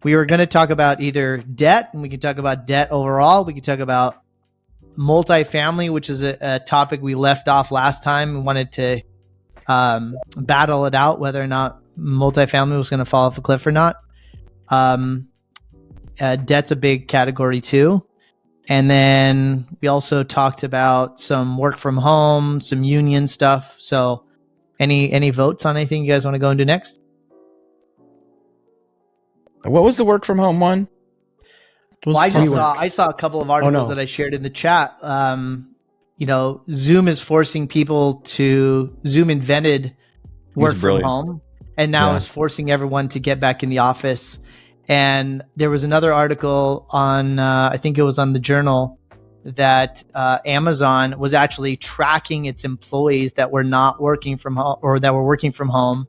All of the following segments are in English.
we were going to talk about either debt, and we can talk about debt overall. We can talk about multifamily, which is a topic we left off last time. We wanted to battle it out, whether or not multifamily was going to fall off a cliff or not. Debt's a big category too. And then we also talked about some work from home, some union stuff. So any votes on anything you guys want to go into next? What was the work from home one? Well, I saw a couple of articles that I shared in the chat. Zoom is forcing people to. Zoom invented work from home, and now is forcing everyone to get back in the office. And there was another article on, I think it was on the Journal, that Amazon was actually tracking its employees that were not working from home or that were working from home.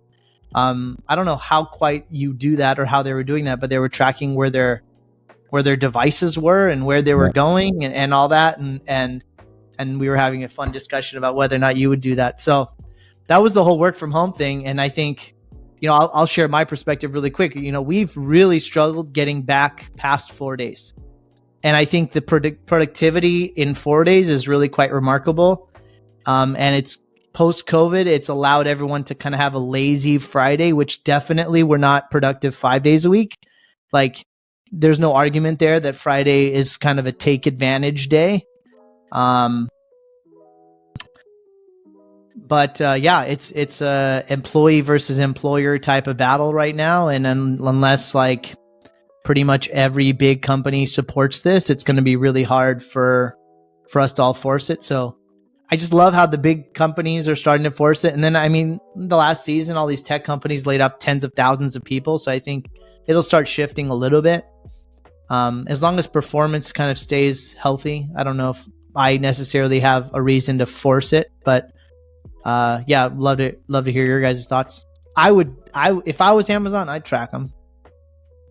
I don't know how quite you do that or how they were doing that, but they were tracking where their devices were and where they were going and all that. And we were having a fun discussion about whether or not you would do that. So that was the whole work from home thing. And I think, I'll share my perspective really quick. We've really struggled getting back past 4 days. And I think the productivity in 4 days is really quite remarkable. And it's post-COVID, it's allowed everyone to kind of have a lazy Friday, which definitely we're not productive 5 days a week. Like, there's no argument there that Friday is kind of a take advantage day. But it's a employee versus employer type of battle right now. And unless like pretty much every big company supports this, it's going to be really hard for us to all force it. So I just love how the big companies are starting to force it. And then, the last season, all these tech companies laid up tens of thousands of people. So I think it'll start shifting a little bit. As long as performance kind of stays healthy. I don't know if I necessarily have a reason to force it, but love to hear your guys' thoughts. If I was Amazon, I'd track them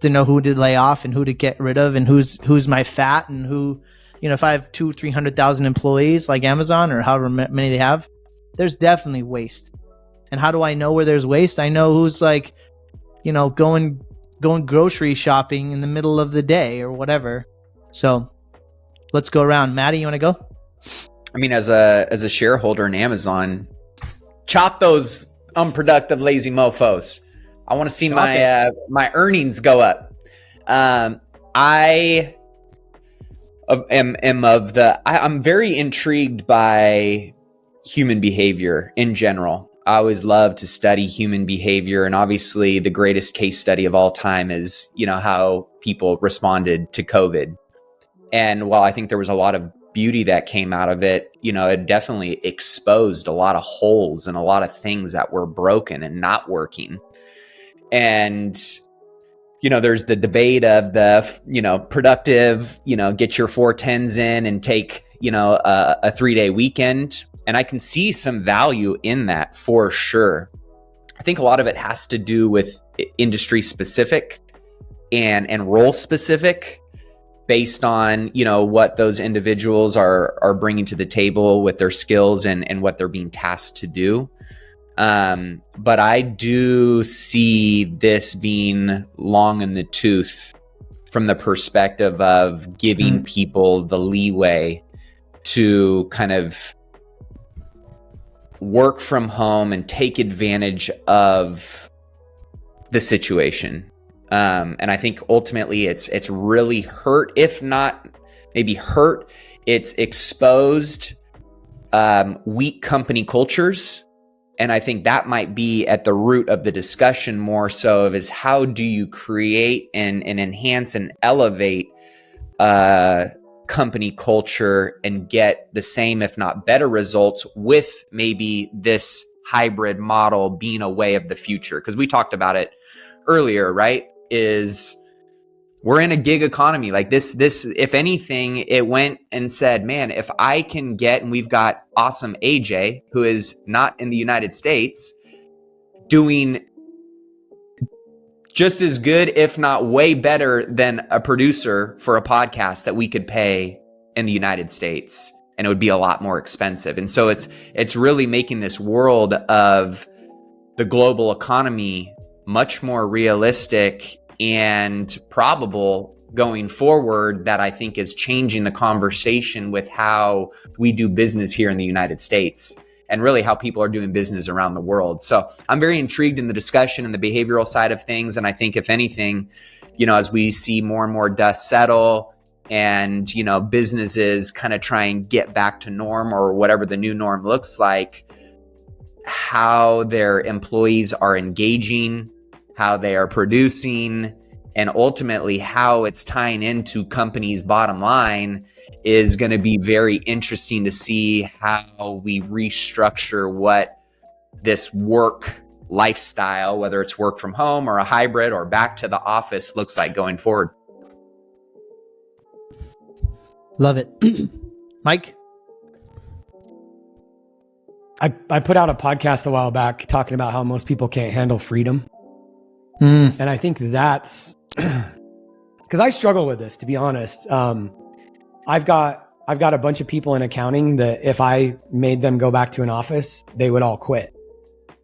to know who to lay off and who to get rid of and who's my fat and who, if I have 200,000-300,000 employees like Amazon or however many they have, there's definitely waste. And how do I know where there's waste? I know who's like, going grocery shopping in the middle of the day or whatever. So let's go around. Maddie, you want to go? As a shareholder in Amazon, chop those unproductive, lazy mofos. I want to see my earnings go up. I'm very intrigued by human behavior in general. I always love to study human behavior, and obviously the greatest case study of all time is, how people responded to COVID. And while I think there was a lot of beauty that came out of it, it definitely exposed a lot of holes and a lot of things that were broken and not working. And, there's the debate of the, productive, get your 410s in and take, a 3-day weekend. And I can see some value in that for sure. I think a lot of it has to do with industry specific and role specific, based on, what those individuals are bringing to the table with their skills and what they're being tasked to do. But I do see this being long in the tooth from the perspective of giving people the leeway to kind of work from home and take advantage of the situation. And I think ultimately it's really hurt, if not maybe hurt, it's exposed weak company cultures. And I think that might be at the root of the discussion more so is how do you create and enhance and elevate company culture and get the same, if not better results with maybe this hybrid model being a way of the future. Because we talked about it earlier, right? Is we're in a gig economy. Like this, if anything, it went and said, man, if I can get, and we've got awesome AJ, who is not in the United States, doing just as good, if not way better than a producer for a podcast that we could pay in the United States, and it would be a lot more expensive. And so it's really making this world of the global economy much more realistic and probable going forward that I think is changing the conversation with how we do business here in the United States and really how people are doing business around the world. So I'm very intrigued in the discussion and the behavioral side of things. And I think if anything, as we see more and more dust settle and, businesses kind of try and get back to norm or whatever the new norm looks like, how their employees are engaging, how they are producing, and ultimately how it's tying into companies' bottom line is going to be very interesting to see how we restructure what this work lifestyle, whether it's work from home or a hybrid or back to the office, looks like going forward. Love it. Mike? I put out a podcast a while back talking about how most people can't handle freedom. And I think that's because I struggle with this, to be honest. I've got a bunch of people in accounting that if I made them go back to an office, they would all quit.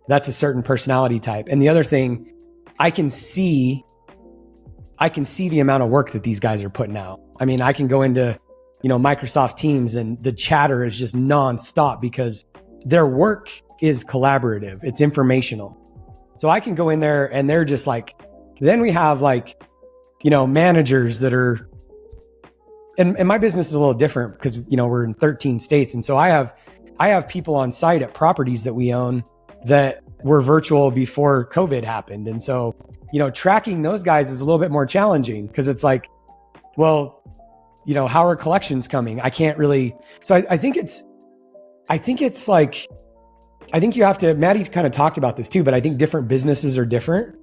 That's a certain personality type. And the other thing, I can see the amount of work that these guys are putting out. I mean, I can go into, Microsoft Teams and the chatter is just nonstop because their work is collaborative. It's informational. So I can go in there and they're just like, then we have managers that are, and my business is a little different because, we're in 13 states. And so I have people on site at properties that we own that were virtual before COVID happened. And so, tracking those guys is a little bit more challenging because it's like, well, how are collections coming? I can't really. So I think you have to, Maddie kind of talked about this too, but I think different businesses are different.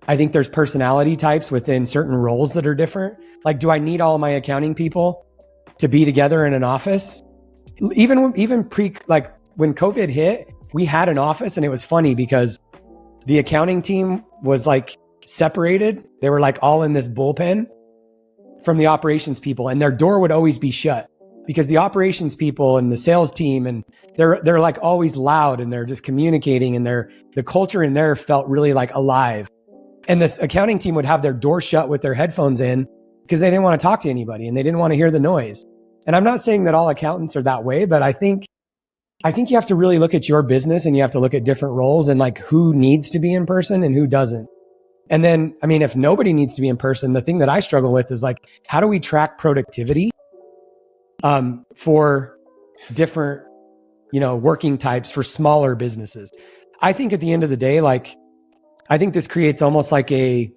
I think there's personality types within certain roles that are different. Like, do I need all of my accounting people to be together in an office? Even when COVID hit, we had an office and it was funny because the accounting team was separated. They were all in this bullpen from the operations people, and their door would always be shut because the operations people and the sales team, and they're always loud and they're just communicating, and the culture in there felt really alive. And this accounting team would have their door shut with their headphones in because they didn't want to talk to anybody and they didn't want to hear the noise. And I'm not saying that all accountants are that way, but I think you have to really look at your business and you have to look at different roles and who needs to be in person and who doesn't. And then, if nobody needs to be in person, the thing that I struggle with is how do we track productivity for different, working types for smaller businesses? I think at the end of the day, I think this creates almost an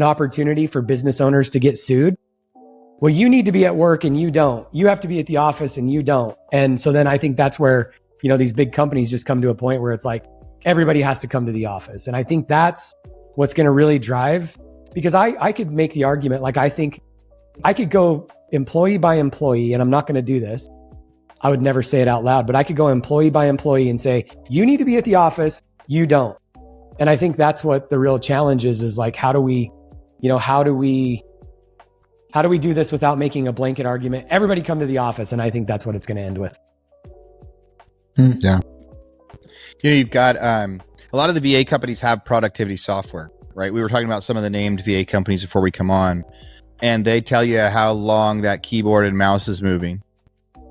opportunity for business owners to get sued. Well, you need to be at work and you don't. You have to be at the office and you don't. And so then I think that's where, these big companies just come to a point where it's everybody has to come to the office. And I think that's what's going to really drive, because I could make the argument, I think I could go employee by employee, and I'm not going to do this. I would never say it out loud, but I could go employee by employee and say, you need to be at the office, you don't. And I think that's what the real challenge is how do we do this without making a blanket argument? Everybody come to the office. And I think that's what it's going to end with. Yeah. You've got, a lot of the VA companies have productivity software, right? We were talking about some of the named VA companies before we come on, and they tell you how long that keyboard and mouse is moving.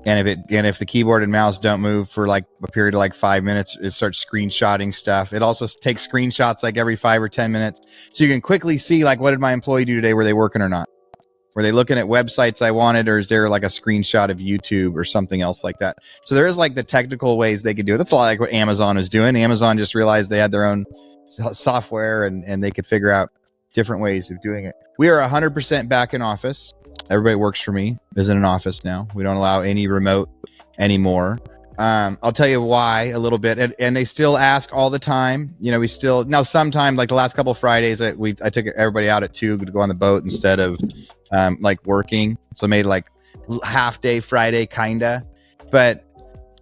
And if the keyboard and mouse don't move for a period of 5 minutes, it starts screenshotting stuff. It also takes screenshots every 5 or 10 minutes. So you can quickly see what did my employee do today? Were they working or not? Were they looking at websites I wanted, or is there a screenshot of YouTube or something else like that? So there is the technical ways they could do it. That's a lot like what Amazon is doing. Amazon just realized they had their own software and they could figure out different ways of doing it. We are 100% back in office. Everybody works for me is in an office now. We don't allow any remote anymore. I'll tell you why a little bit. And they still ask all the time. We still, now sometime the last couple of Fridays, I took everybody out at 2 to go on the boat instead of working. So I made half day Friday kinda. But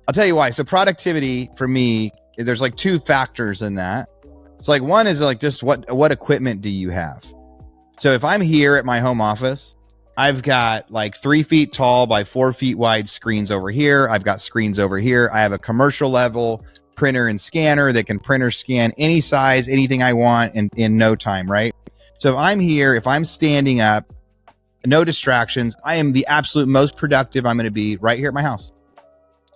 I'll tell you why. So productivity for me, there's 2 factors in that. So one is just what equipment do you have? So if I'm here at my home office, I've got 3 feet tall by 4 feet wide screens over here. I've got screens over here. I have a commercial level printer and scanner that can print or scan any size, anything I want in no time, right? So if I'm here, if I'm standing up, no distractions, I am the absolute most productive I'm going to be right here at my house.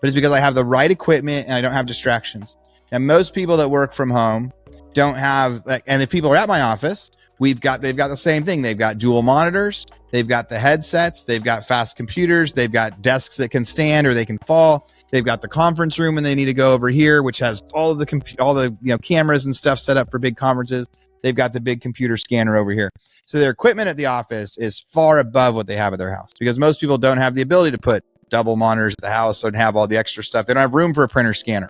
But it's because I have the right equipment and I don't have distractions. And most people that work from home don't have, and if people are at my office, they've got the same thing. They've got dual monitors, they've got the headsets, they've got fast computers, they've got desks that can stand or they can fall. They've got the conference room when they need to go over here, which has all the cameras and stuff set up for big conferences. They've got the big computer scanner over here. So their equipment at the office is far above what they have at their house, because most people don't have the ability to put double monitors at the house and have all the extra stuff. They don't have room for a printer scanner.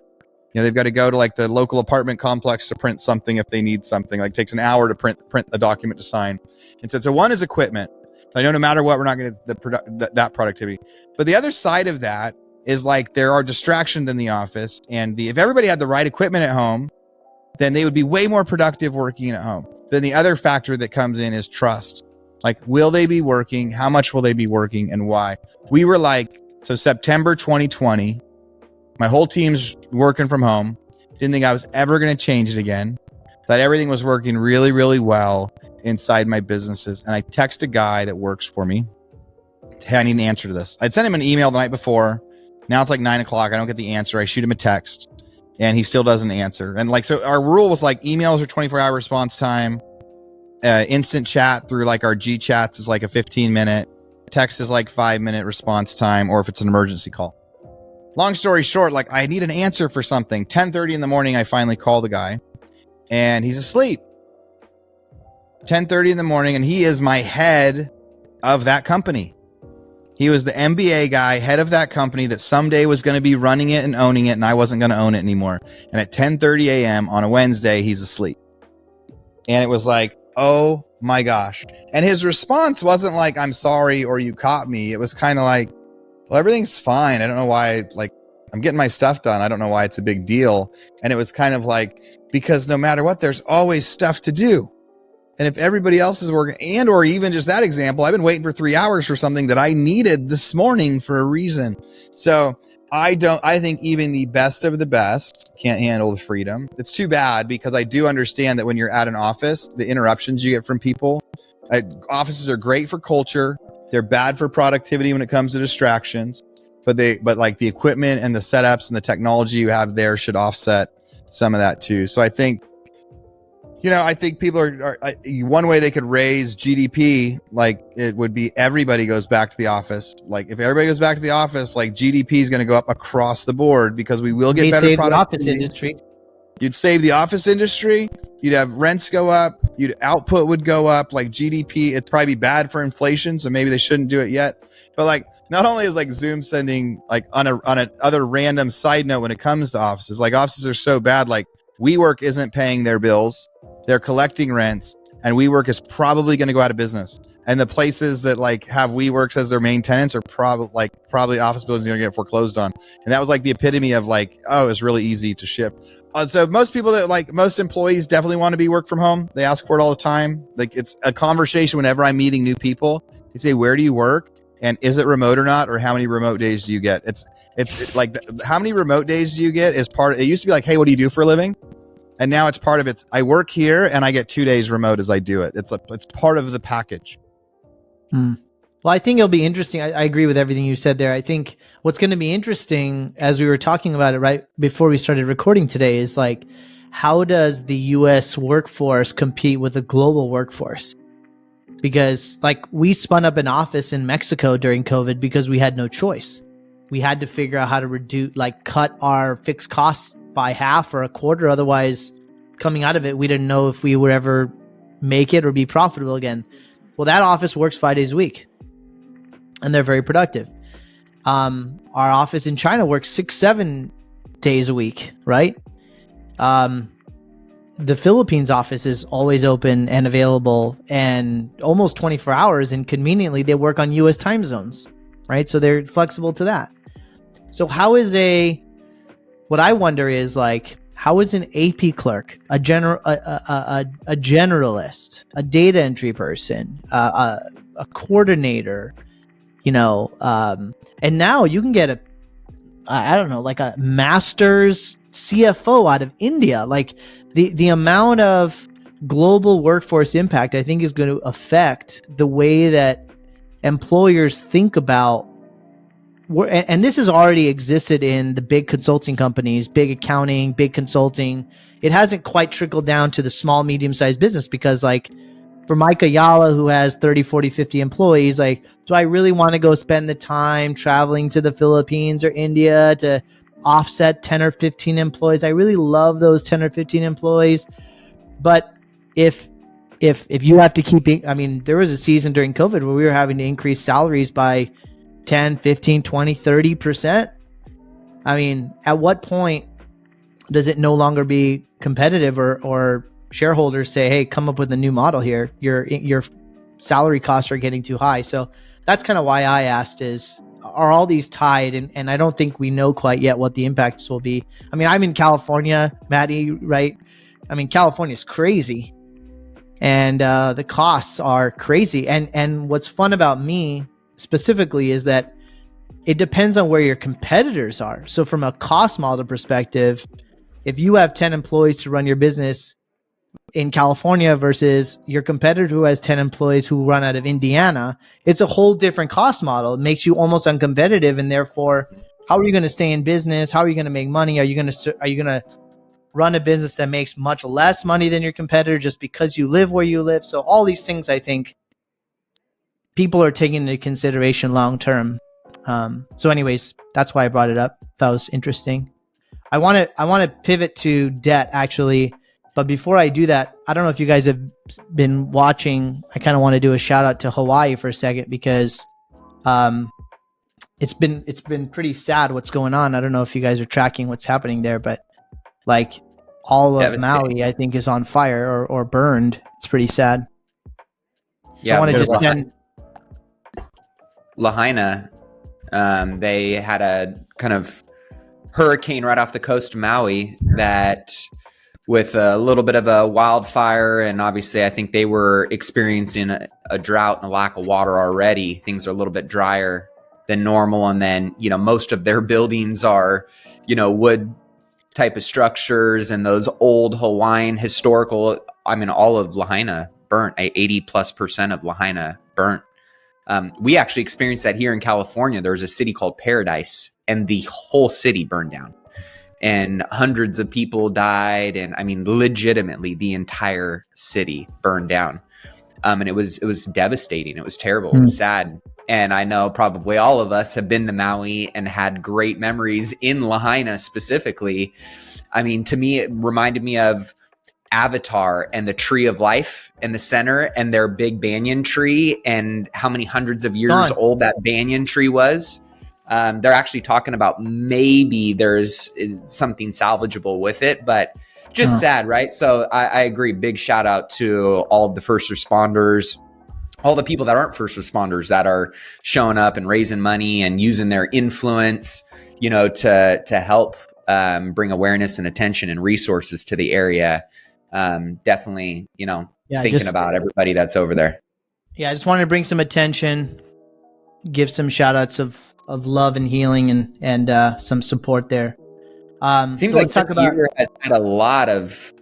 They've got to go to like the local apartment complex to print something if they need something. Like, it takes an hour to print the document to sign. And so one is equipment. I know no matter what, we're not going to get that productivity. But the other side of that is like there are distractions in the office, and if everybody had the right equipment at home, then they would be way more productive working at home. Then the other factor that comes in is trust. Like, will they be working? How much will they be working, and why? We were like, so September 2020. My whole team's working from home. Didn't think I was ever going to change it again. Thought everything was working really, really well inside my businesses. And I text a guy that works for me. Hey, I need an answer to this. I'd sent him an email the night before. Now it's like 9 o'clock. I don't get the answer. I shoot him a text and he still doesn't answer. And like, so our rule was like emails are 24-hour response time. Instant chat through like our G chats is like a 15-minute. Text is like 5-minute response time, or if it's an emergency call. Long story short, like, I need an answer for something. 10:30 in the morning, I finally call the guy and he's asleep. 10:30 in the morning, and he is my head of that company. He was the MBA guy, head of that company that someday was going to be running it and owning it, and I wasn't going to own it anymore. And at 10:30 a.m. on a Wednesday, he's asleep. And it was like, oh my gosh. And his response wasn't like, I'm sorry, or you caught me. It was kind of like, well, everything's fine. I don't know why, like, I'm getting my stuff done. I don't know why it's a big deal. And it was kind of like, because no matter what, there's always stuff to do. And if everybody else is working, and or even just that example, I've been waiting for 3 hours for something that I needed this morning for a reason. So I think even the best of the best can't handle the freedom. It's too bad, because I do understand that when you're at an office, the interruptions you get from people, offices are great for culture. They're bad for productivity when it comes to distractions, but like the equipment and the setups and the technology you have there should offset some of that too. So I think, I think people are one way they could raise GDP, like, it would be everybody goes back to the office. Like, if everybody goes back to the office, like, GDP is going to go up across the board, because we will get better productivity. Office industry. You'd save the office industry. You'd have rents go up. Output would go up. Like, GDP, it'd probably be bad for inflation, so maybe they shouldn't do it yet. But like, not only is like Zoom sending, like, on a other random side note when it comes to offices, like, offices are so bad. Like, WeWork isn't paying their bills. They're collecting rents, and WeWork is probably going to go out of business. And the places that like have WeWorks as their main tenants are probably office buildings going to get foreclosed on. And that was like the epitome of like, oh, it's really easy to ship. So most employees definitely want to be work from home. They ask for it all the time. Like, it's a conversation whenever I'm meeting new people. They say, where do you work? And is it remote or not? Or how many remote days do you get? It's like, how many remote days do you get is part of it. Used to be like, hey, what do you do for a living? And now it's part of it. I work here and I get 2 days remote as I do it. It's part of the package. Well, I think it'll be interesting. I agree with everything you said there. I think what's going to be interesting, as we were talking about it right before we started recording today, is like, how does the US workforce compete with the global workforce? Because like, we spun up an office in Mexico during COVID because we had no choice. We had to figure out how to cut our fixed costs by half or a quarter. Otherwise, coming out of it, we didn't know if we would ever make it or be profitable again. Well, that office works 5 days a week, and they're very productive. Our office in China works 6-7 days a week, right? The Philippines office is always open and available and almost 24 hours, and conveniently they work on US time zones, right? So they're flexible to that. So what I wonder is like, how is an AP clerk, a generalist, a data entry person, a coordinator, and now you can get a master's CFO out of India. Like, the amount of global workforce impact, I think, is going to affect the way that employers think about, and this has already existed in the big consulting companies, big accounting, big consulting. It hasn't quite trickled down to the small, medium-sized business, because like for Mike Ayala, who has 30, 40, 50 employees, like, do I really want to go spend the time traveling to the Philippines or India to offset 10 or 15 employees? I really love those 10 or 15 employees. But if you have to keep, I mean, there was a season during COVID where we were having to increase salaries by 10, 15, 20, 30%. I mean, at what point does it no longer be competitive, or shareholders say, hey, come up with a new model here. Your salary costs are getting too high. So that's kind of why I asked, is, are all these tied? And I don't think we know quite yet what the impacts will be. I mean, I'm in California, Maddie, right? I mean, California is crazy, and the costs are crazy. And what's fun about me specifically is that it depends on where your competitors are. So from a cost model perspective, if you have 10 employees to run your business in California versus your competitor who has 10 employees who run out of Indiana, it's a whole different cost model. It makes you almost uncompetitive, and therefore, how are you going to stay in business? How are you going to make money? Are you going to run a business that makes much less money than your competitor just because you live where you live? So all these things, I think, people are taking into consideration long term. So anyways, that's why I brought it up. That was interesting. I want to pivot to debt, actually. But before I do that, I don't know if you guys have been watching. I kind of want to do a shout out to Hawaii for a second, because it's been pretty sad what's going on. I don't know if you guys are tracking what's happening there, but like all of Maui, I think, is on fire or burned. It's pretty sad. Yeah, I want to just send Lahaina. They had a kind of hurricane right off the coast of Maui that, with a little bit of a wildfire, and obviously I think they were experiencing a drought and a lack of water already. Things are a little bit drier than normal. And then, most of their buildings are, wood type of structures, and those old Hawaiian historical, I mean, all of Lahaina burnt. 80+% of Lahaina burnt. We actually experienced that here in California. There was a city called Paradise, and the whole city burned down, and hundreds of people died. And I mean, legitimately, the entire city burned down. And it was devastating. It was terrible. It was sad. And I know probably all of us have been to Maui and had great memories in Lahaina specifically. I mean, to me, it reminded me of Avatar and the Tree of Life in the center, and their big banyan tree, and how many hundreds of years old that banyan tree was. They're actually talking about maybe there's something salvageable with it, but just sad, right? So I agree. Big shout out to all of the first responders, all the people that aren't first responders that are showing up and raising money and using their influence, to help bring awareness and attention and resources to the area. Definitely, thinking about everybody that's over there. Yeah, I just wanted to bring some attention, give some shout outs of love and healing, and some support there. Seems like this year has had a lot of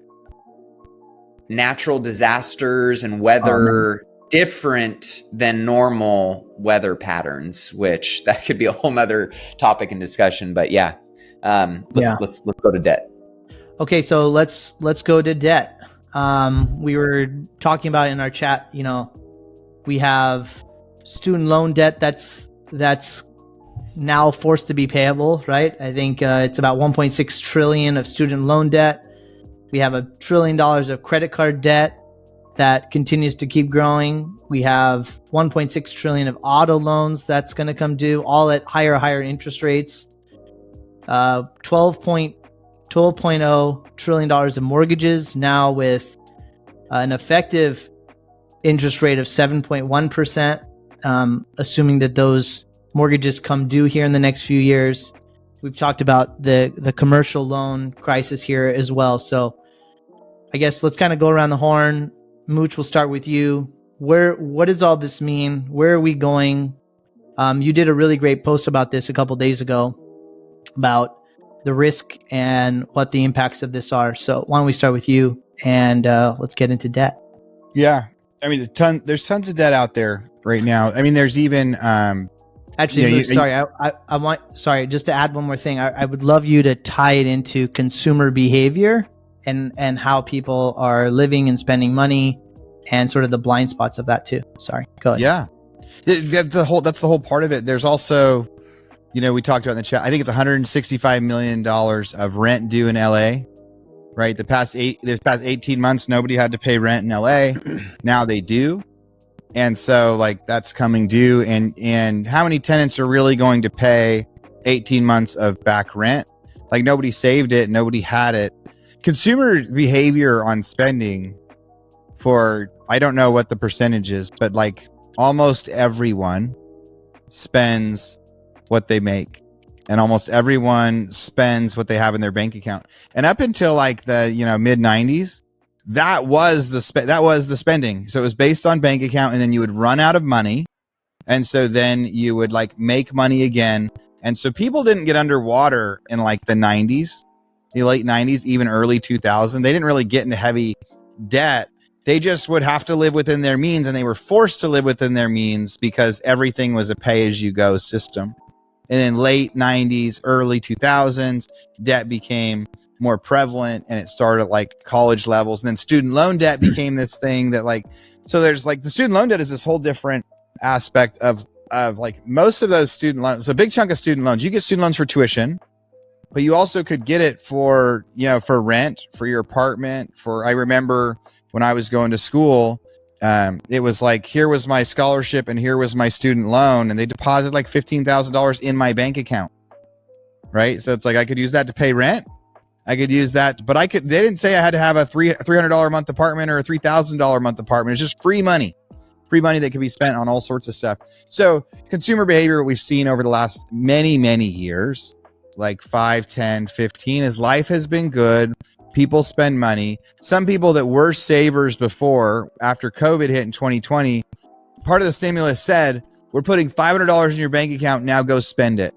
natural disasters and weather different than normal weather patterns, which that could be a whole nother topic and discussion. But yeah, let's go to debt. Okay, so let's go to debt. We were talking about in our chat, we have student loan debt that's now forced to be payable, right? I think it's about 1.6 trillion of student loan debt. We have $1 trillion of credit card debt that continues to keep growing. We have 1.6 trillion of auto loans that's going to come due, all at higher interest rates. 12.0 trillion dollars of mortgages, now with an effective interest rate of 7.1%, assuming that those mortgages come due here in the next few years. We've talked about the commercial loan crisis here as well. So I guess let's kind of go around the horn. Mooch, we'll start with you. What does all this mean? Where are we going? You did a really great post about this a couple days ago about the risk and what the impacts of this are. So why don't we start with you? and let's get into debt. Yeah. I mean, there's tons of debt out there right now. I mean, there's even actually, Moose, sorry, just to add one more thing. I would love you to tie it into consumer behavior and how people are living and spending money and sort of the blind spots of that too. Sorry, go ahead. Yeah. That's the whole part of it. There's also, we talked about in the chat, I think it's $165 million of rent due in LA, right? The past 18 months, nobody had to pay rent in LA. Now they do. And so like that's coming due. And how many tenants are really going to pay 18 months of back rent? Like nobody saved it. Nobody had it. Consumer behavior on spending I don't know what the percentage is, but like almost everyone spends what they make, and almost everyone spends what they have in their bank account. And up until like the mid 90s, that was the spending. So it was based on bank account, and then you would run out of money, and so then you would like make money again. And so people didn't get underwater in like the 90s, the late 90s, even early 2000. They didn't really get into heavy debt. They just would have to live within their means, and they were forced to live within their means because everything was a pay-as-you-go system. And then late 90s, early 2000s, debt became more prevalent, and it started at like college levels. And then student loan debt became this thing that like, so there's like the student loan debt is this whole different aspect of like most of those student loans. So a big chunk of student loans, you get student loans for tuition, but you also could get it for, for rent, for your apartment. I remember when I was going to school, it was like, here was my scholarship and here was my student loan, and they deposited like $15,000 in my bank account. Right. So it's like, I could use that to pay rent. I could use that, but they didn't say I had to have a $300 a month apartment or a $3,000 a month apartment. It's just free money that could be spent on all sorts of stuff. So consumer behavior we've seen over the last many, many years, like 5, 10, 15, as life has been good. People spend money. Some people that were savers before, after COVID hit in 2020, part of the stimulus said, we're putting $500 in your bank account. Now go spend it.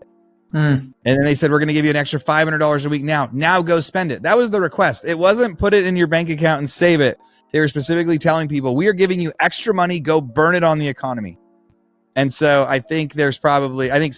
And then they said, we're going to give you an extra $500 a week. Now go spend it. That was the request. It wasn't put it in your bank account and save it. They were specifically telling people, we are giving you extra money. Go burn it on the economy. And so I think there's probably, I think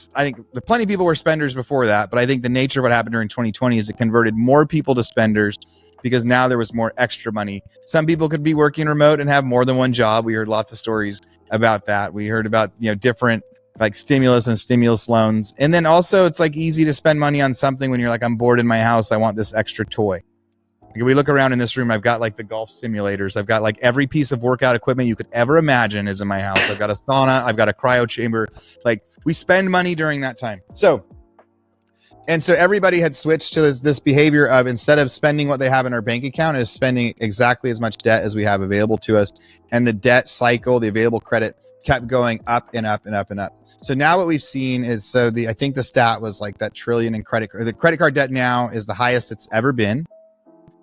plenty of people were spenders before that, but I think the nature of what happened during 2020 is it converted more people to spenders because now there was more extra money. Some people could be working remote and have more than one job. We heard lots of stories about that. We heard about, different like stimulus and stimulus loans. And then also it's like easy to spend money on something when you're like, I'm bored in my house. I want this extra toy. Like, we look around in this room, I've got like the golf simulators. I've got like every piece of workout equipment you could ever imagine is in my house. I've got a sauna. I've got a cryo chamber. Like we spend money during that time. So everybody had switched to this behavior of, instead of spending what they have in our bank account, is spending exactly as much debt as we have available to us. And the debt cycle, the available credit, kept going up and up and up and up. So now what we've seen is, I think the stat was like that trillion in the credit card debt now is the highest it's ever been.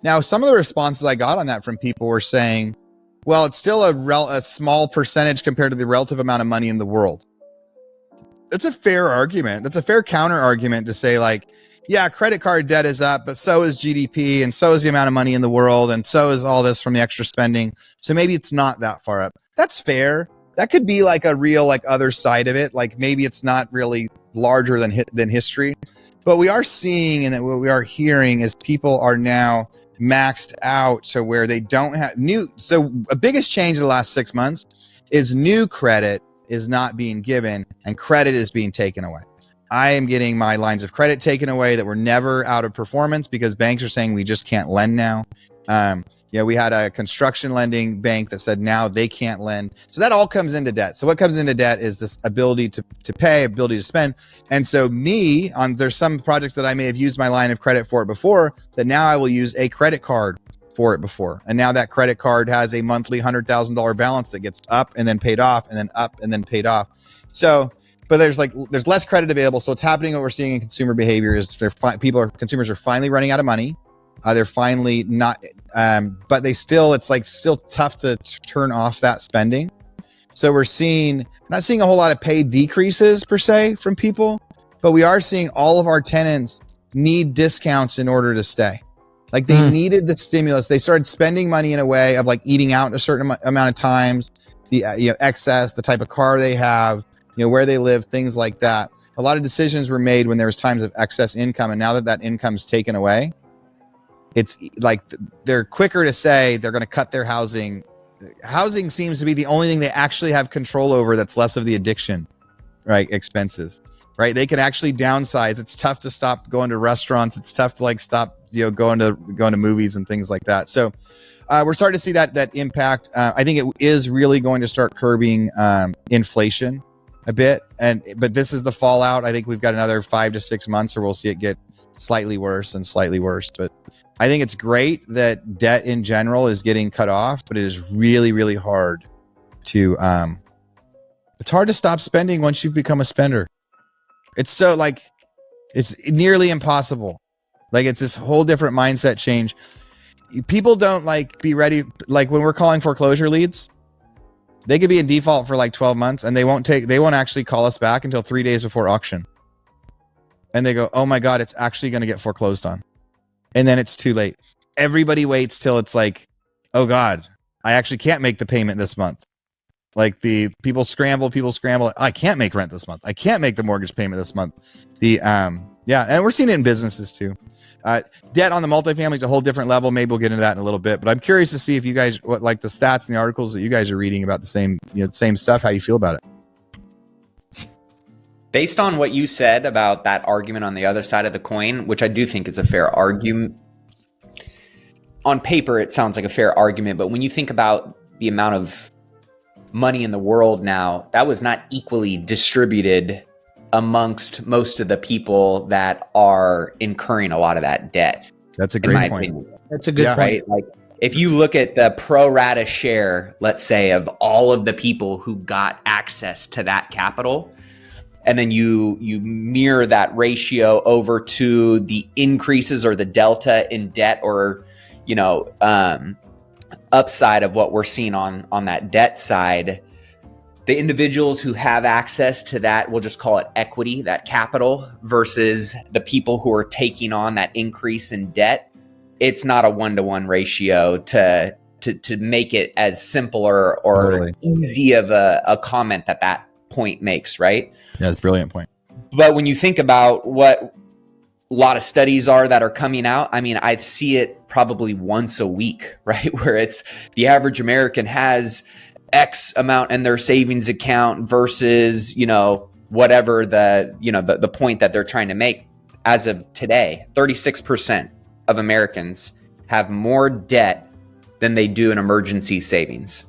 Now, some of the responses I got on that from people were saying, well, it's still a small percentage compared to the relative amount of money in the world. That's a fair argument. That's a fair counter argument to say like, yeah, credit card debt is up, but so is GDP, and so is the amount of money in the world, and so is all this from the extra spending. So maybe it's not that far up. That's fair. That could be like a real like other side of it. Like maybe it's not really larger than history, but we are seeing, and what we are hearing is people are now maxed out to where they don't have so a biggest change in the last 6 months is new credit is not being given and credit is being taken away. I am getting my lines of credit taken away that were never out of performance because banks are saying we just can't lend now. We had a construction lending bank that said now they can't lend. So that all comes into debt. So what comes into debt is this ability to pay, ability to spend. And so there's some projects that I may have used my line of credit for it before that now I will use a credit card for it before. And now that credit card has a monthly $100,000 balance that gets up and then paid off and then up and then paid off. So, but there's less credit available. So what's happening, what we're seeing in consumer behavior is consumers are finally running out of money. They're finally not, but it's still tough to turn off that spending. So we're not seeing a whole lot of pay decreases per se from people, but we are seeing all of our tenants need discounts in order to stay. Like they needed the stimulus. They started spending money in a way of like eating out a certain amount of times, the excess, the type of car they have, where they live, things like that. A lot of decisions were made when there was times of excess income, and now that income's taken away, it's like they're quicker to say they're going to cut their housing. Housing seems to be the only thing they actually have control over that's less of the addiction, right? Expenses, right? They can actually downsize. It's tough to stop going to restaurants. It's tough to like stop, going to movies and things like that. So we're starting to see that impact. I think it is really going to start curbing inflation a bit. But this is the fallout. I think we've got another 5 to 6 months where we'll see it get slightly worse and slightly worse. But I think it's great that debt in general is getting cut off, but it is really, really hard to, it's hard to stop spending once you've become a spender. It's so like, it's nearly impossible. Like it's this whole different mindset change. People don't like be ready. Like when we're calling foreclosure leads, they could be in default for like 12 months and they won't actually call us back until 3 days before auction. And they go, oh my God, it's actually going to get foreclosed on. And then it's too late. Everybody waits till it's like, oh God, I actually can't make the payment this month. Like the people scramble. I can't make rent this month. I can't make the mortgage payment this month. And we're seeing it in businesses too. Debt on the multifamily is a whole different level. Maybe we'll get into that in a little bit, but I'm curious to see if you guys, what like the stats and the articles that you guys are reading about the same stuff, how you feel about it. Based on what you said about that argument on the other side of the coin, which I do think is a fair argument. On paper, it sounds like a fair argument, but when you think about the amount of money in the world now, that was not equally distributed amongst most of the people that are incurring a lot of that debt. That's a great point. Opinion. That's a good point. Right? Like if you look at the pro rata share, let's say, of all of the people who got access to that capital, and then you mirror that ratio over to the increases or the delta in debt or, upside of what we're seeing on that debt side, the individuals who have access to that, we'll just call it equity, that capital, versus the people who are taking on that increase in debt, it's not a 1-to-1 ratio to make it as simpler or Totally. easy of a comment that point makes, right? Yeah, that's a brilliant point. But when you think about what a lot of studies that are coming out, I mean, I see it probably once a week, right? Where it's the average American has X amount in their savings account versus, whatever the point that they're trying to make. As of today, 36% of Americans have more debt than they do in emergency savings.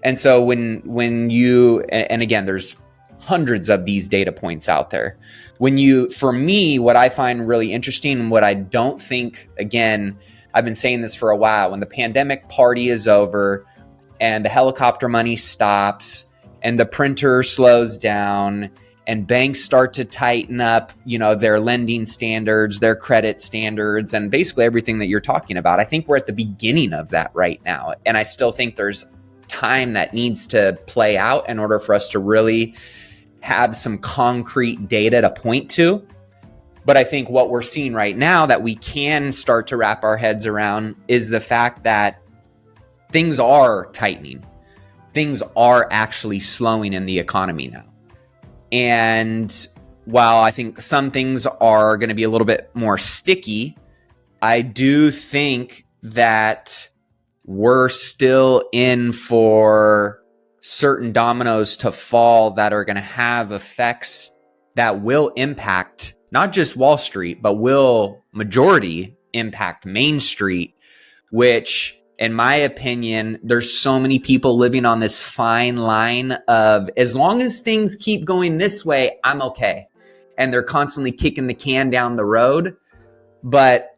And so when you, and again, there's hundreds of these data points out there. For me, what I find really interesting and what I don't think, again, I've been saying this for a while, when the pandemic party is over and the helicopter money stops and the printer slows down and banks start to tighten up, their lending standards, their credit standards, and basically everything that you're talking about, I think we're at the beginning of that right now. And I still think there's time that needs to play out in order for us to really have some concrete data to point to. But I think what we're seeing right now that we can start to wrap our heads around is the fact that things are tightening. Things are actually slowing in the economy now. And while I think some things are going to be a little bit more sticky, I do think that we're still in for certain dominoes to fall that are going to have effects that will impact not just Wall Street, but will majority impact Main Street, which, in my opinion, there's so many people living on this fine line of, as long as things keep going this way, I'm okay. And they're constantly kicking the can down the road. But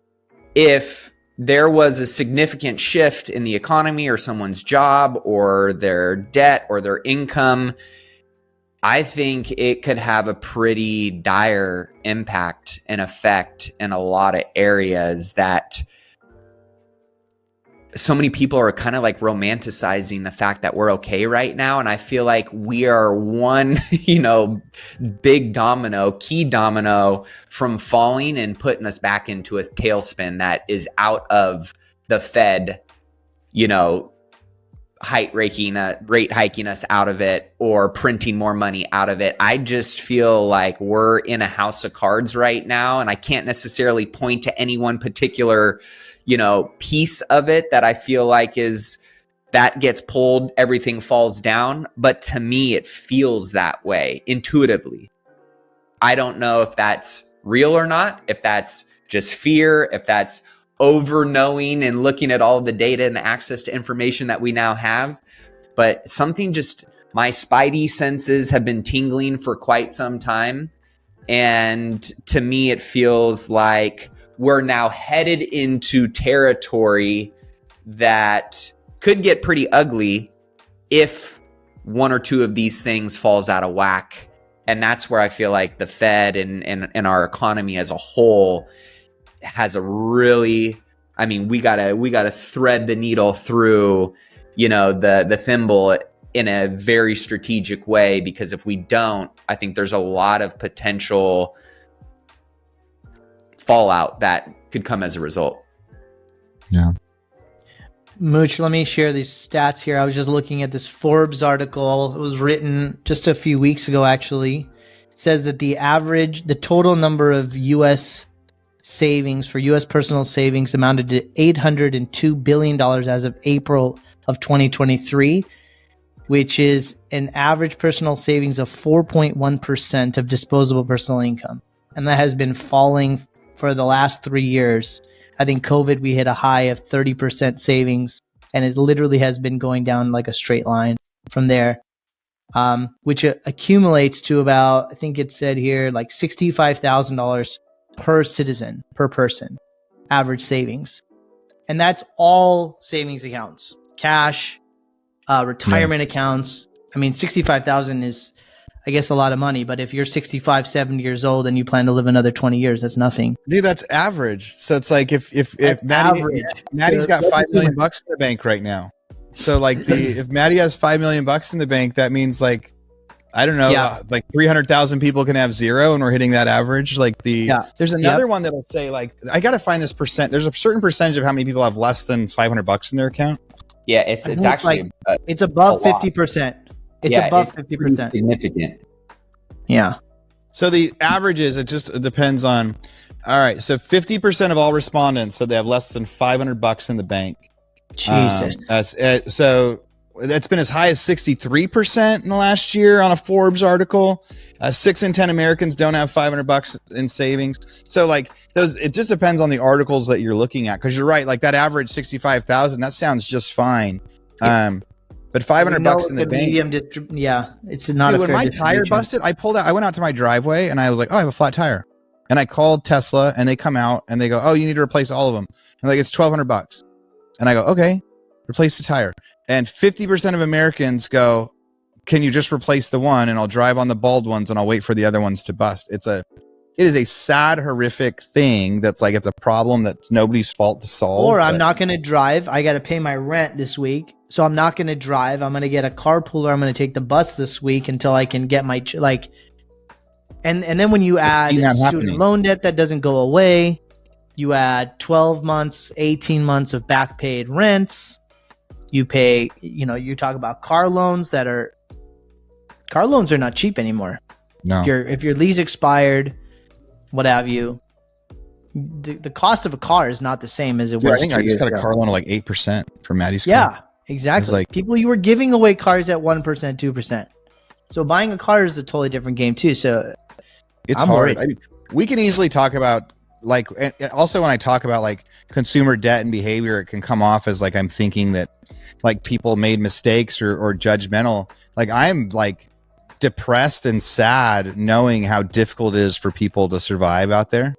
if there was a significant shift in the economy or someone's job or their debt or their income, I think it could have a pretty dire impact and effect in a lot of areas that so many people are kind of like romanticizing the fact that we're okay right now. And I feel like we are one, big domino, key domino from falling and putting us back into a tailspin that is out of the Fed, rate hiking us out of it or printing more money out of it. I just feel like we're in a house of cards right now. And I can't necessarily point to any one particular piece of it that I feel like is that gets pulled, everything falls down. But to me, it feels that way intuitively. I don't know if that's real or not, if that's just fear, if that's over knowing and looking at all of the data and the access to information that we now have. But something just, my spidey senses have been tingling for quite some time. And to me, it feels like we're now headed into territory that could get pretty ugly if one or two of these things falls out of whack. And that's where I feel like the Fed and our economy as a whole has a really, we gotta thread the needle through, the thimble in a very strategic way, because if we don't, I think there's a lot of potential fallout that could come as a result. Yeah. Mooch, let me share these stats here. I was just looking at this Forbes article. It was written just a few weeks ago, actually. It says that the total number of U.S. savings for U.S. personal savings amounted to $802 billion as of April of 2023, which is an average personal savings of 4.1% of disposable personal income. And that has been falling for the last 3 years. I think COVID, we hit a high of 30% savings, and it literally has been going down like a straight line from there, which accumulates to about, I think it said here, like $65,000 per citizen, per person, average savings. And that's all savings accounts, cash, retirement accounts. 65,000 is, I guess, a lot of money, but if you're 65, 70 years old and you plan to live another 20 years, that's nothing. Dude, that's average. So it's like if Maddie's got $5 million in the bank right now. So like if Maddie has $5 million in the bank, that means like, I don't know, like 300,000 people can have zero, and we're hitting that average. Like there's another one that'll say like, I got to find this percent. There's a certain percentage of how many people have less than $500 in their account. Yeah, it's actually like, it's above 50%. It's above 50%. Significant. Yeah. So the averages, it depends on. All right, so 50% of all respondents said they have less than $500 in the bank. Jesus. That's it. So that's been as high as 63% in the last year on a Forbes article. 6 in 10 Americans don't have $500 in savings. So like it just depends on the articles that you're looking at. Because you're right, like that average 65,000, that sounds just fine. But $500 in the bank. It's not. Dude, when my tire busted, I went out to my driveway and I was like, oh, I have a flat tire. And I called Tesla and they come out and they go, oh, you need to replace all of them. And like, it's $1,200. And I go, okay, replace the tire. And 50% of Americans go, can you just replace the one and I'll drive on the bald ones and I'll wait for the other ones to bust. It is a sad, horrific thing that's like, it's a problem that's nobody's fault to solve. Or I'm not going to drive. I got to pay my rent this week. So I'm not going to drive. I'm going to get a carpooler. I'm going to take the bus this week until I can get my, and then when you add student loan debt that doesn't go away, you add 12 months, 18 months of back paid rents. You pay, you talk about car loans are not cheap anymore. No. If your lease expired, what have you, the cost of a car is not the same as it was. I think I just got a car loan of like 8% for Maddie's car. Yeah, exactly. Like, people, you were giving away cars at 1%, 2%. So buying a car is a totally different game too. So it's hard. We can easily talk about like, also when I talk about like consumer debt and behavior, it can come off as like I'm thinking that like people made mistakes or judgmental. Like I'm like depressed and sad knowing how difficult it is for people to survive out there.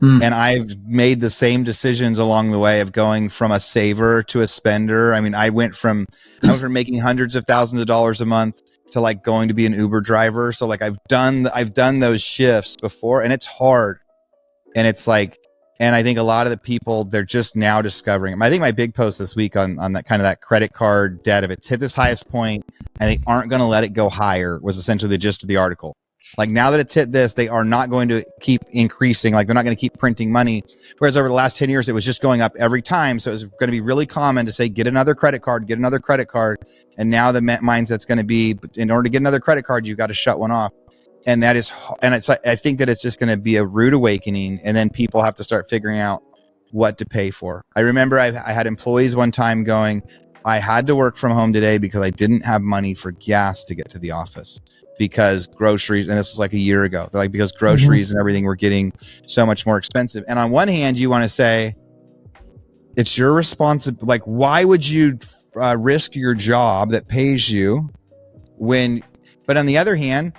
And I've made the same decisions along the way of going from a saver to a spender. I went from making hundreds of thousands of dollars a month to like going to be an Uber driver. So like I've done those shifts before, and it's hard. And it's like, And I think a lot of the people, they're just now discovering. I think my big post this week on that kind of that credit card debt, if it's hit this highest point and they aren't going to let it go higher, was essentially the gist of the article. Like now that it's hit this, they are not going to keep increasing. Like they're not going to keep printing money. Whereas over the last 10 years, it was just going up every time. So it was going to be really common to say, get another credit card, get another credit card. And now the mindset's going to be, in order to get another credit card, you've got to shut one off. And that is, and it's, I think that it's just going to be a rude awakening. And then people have to start figuring out what to pay for. I remember I had employees one time going, I had to work from home today because I didn't have money for gas to get to the office because groceries, and this was like a year ago, they're like, because groceries and everything were getting so much more expensive. And on one hand, you want to say, it's your responsibility. Like, why would you risk your job that pays you but on the other hand,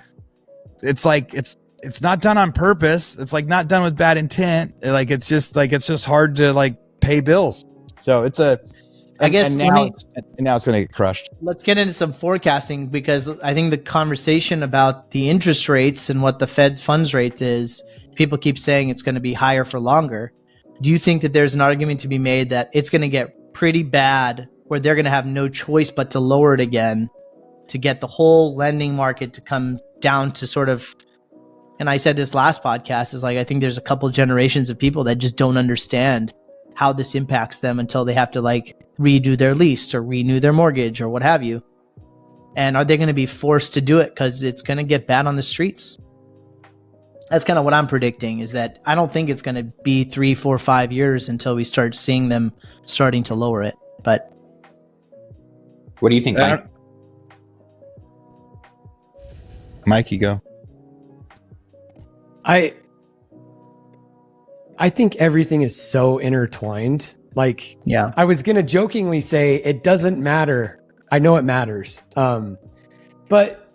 it's like, it's not done on purpose. It's like not done with bad intent. Like, it's just hard to like pay bills. So it's I guess now it's going to get crushed. Let's get into some forecasting, because I think the conversation about the interest rates and what the Fed's funds rate is, people keep saying it's going to be higher for longer. Do you think that there's an argument to be made that it's going to get pretty bad where they're going to have no choice but to lower it again to get the whole lending market to come down to sort of, and I said this last podcast, is like, I think there's a couple generations of people that just don't understand how this impacts them until they have to like redo their lease or renew their mortgage or what have you. And are they going to be forced to do it because it's going to get bad on the streets? That's kind of what I'm predicting, is that I don't think it's going to be 3, 4, 5 years until we start seeing them starting to lower it. But what do you think, Mike? Mikey, go. I think everything is so intertwined. Like, yeah, I was going to jokingly say it doesn't matter. I know it matters. But